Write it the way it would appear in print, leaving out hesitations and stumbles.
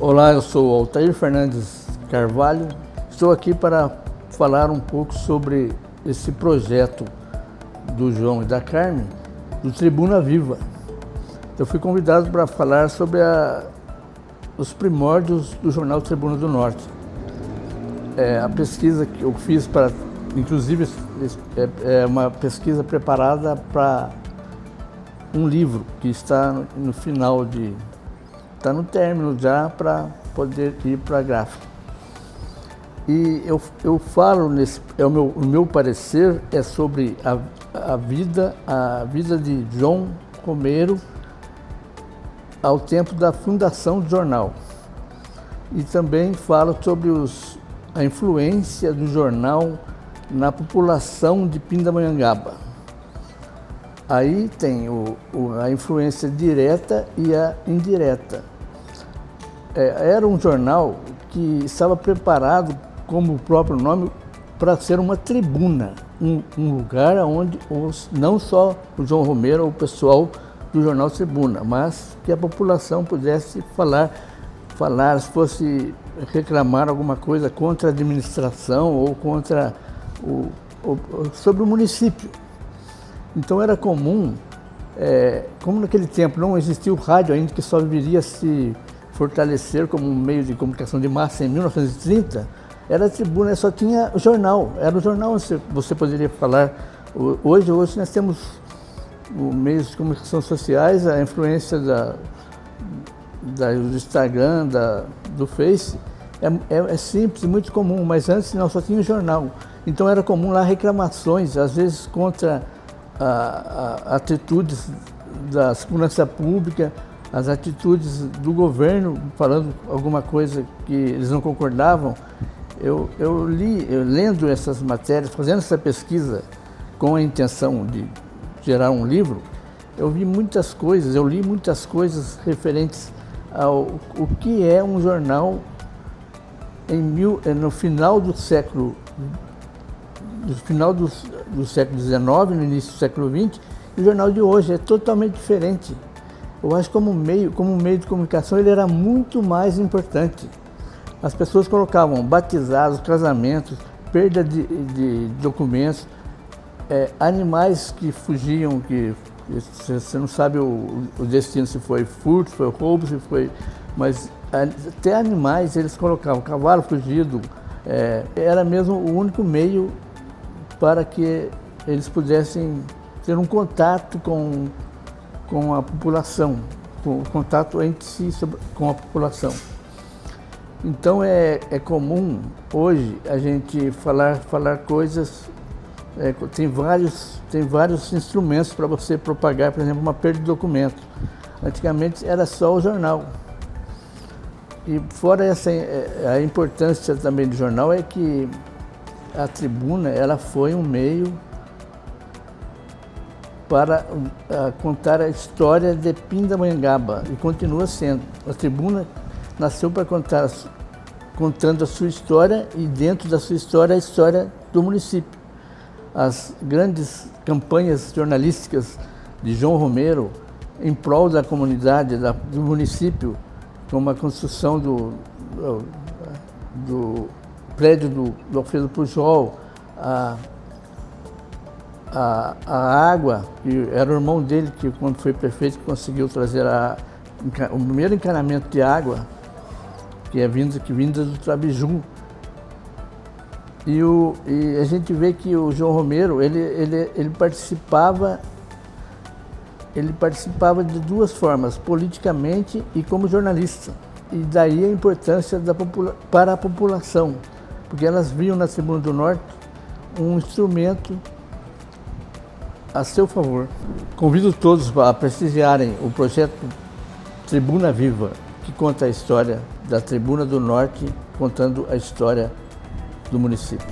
Olá, eu sou Altair Fernandes Carvalho. Estou aqui para falar um pouco sobre esse projeto do João e da Carmen, do Tribuna Viva. Eu fui convidado para falar sobre os primórdios do jornal Tribuna do Norte. A pesquisa que eu fiz, inclusive, é uma pesquisa preparada para um livro que está no final está no término já para poder ir para a gráfica. E eu falo, o meu parecer é sobre a vida de João Romero ao tempo da fundação do jornal. E também falo sobre a influência do jornal na população de Pindamonhangaba. Aí tem a influência direta e a indireta. Era um jornal que estava preparado, como o próprio nome, para ser uma tribuna, um lugar onde não só o João Romero ou o pessoal do jornal Tribuna, mas que a população pudesse falar, se fosse reclamar alguma coisa contra a administração ou contra sobre o município. Então era comum, como naquele tempo não existia o rádio ainda, que só viria se fortalecer como um meio de comunicação de massa em 1930, era a tribuna, só tinha o jornal, era o jornal onde você poderia falar. Hoje nós temos meios de comunicação sociais, a influência do Instagram, do Face, é simples e muito comum, mas antes nós só tínhamos jornal. Então era comum lá reclamações, às vezes contra atitudes da segurança pública, as atitudes do governo, falando alguma coisa que eles não concordavam. Eu lendo essas matérias, fazendo essa pesquisa com a intenção de gerar um livro, eu li muitas coisas referentes ao que é um jornal no final do século XIX, no início do século XX, e o jornal de hoje é totalmente diferente. Eu acho que como meio de comunicação ele era muito mais importante. As pessoas colocavam batizados, casamentos, perda de documentos, animais que fugiam, que você não sabe o destino, se foi furto, se foi roubo, mas até animais eles colocavam, cavalo fugido, era mesmo o único meio para que eles pudessem ter um contato com a população, contato entre si com a população. Então é comum hoje a gente falar coisas, tem vários instrumentos para você propagar, por exemplo, uma perda de documento. Antigamente era só o jornal. E fora a importância também do jornal é que a tribuna ela foi um meio para contar a história de Pindamonhangaba e continua sendo. A tribuna nasceu para contando a sua história e dentro da sua história a história do município. As grandes campanhas jornalísticas de João Romero em prol da comunidade, do município, como a construção do prédio do Alfredo Pujol, a água, que era o irmão dele que, quando foi prefeito, conseguiu trazer o primeiro encanamento de água, que é vinda do Trabiju. E a gente vê que o João Romero, ele participava de duas formas, politicamente e como jornalista. E daí a importância para a população, porque elas viam na Tribuna do Norte um instrumento a seu favor. Convido todos a prestigiarem o projeto Tribuna Viva, que conta a história da Tribuna do Norte, contando a história do município.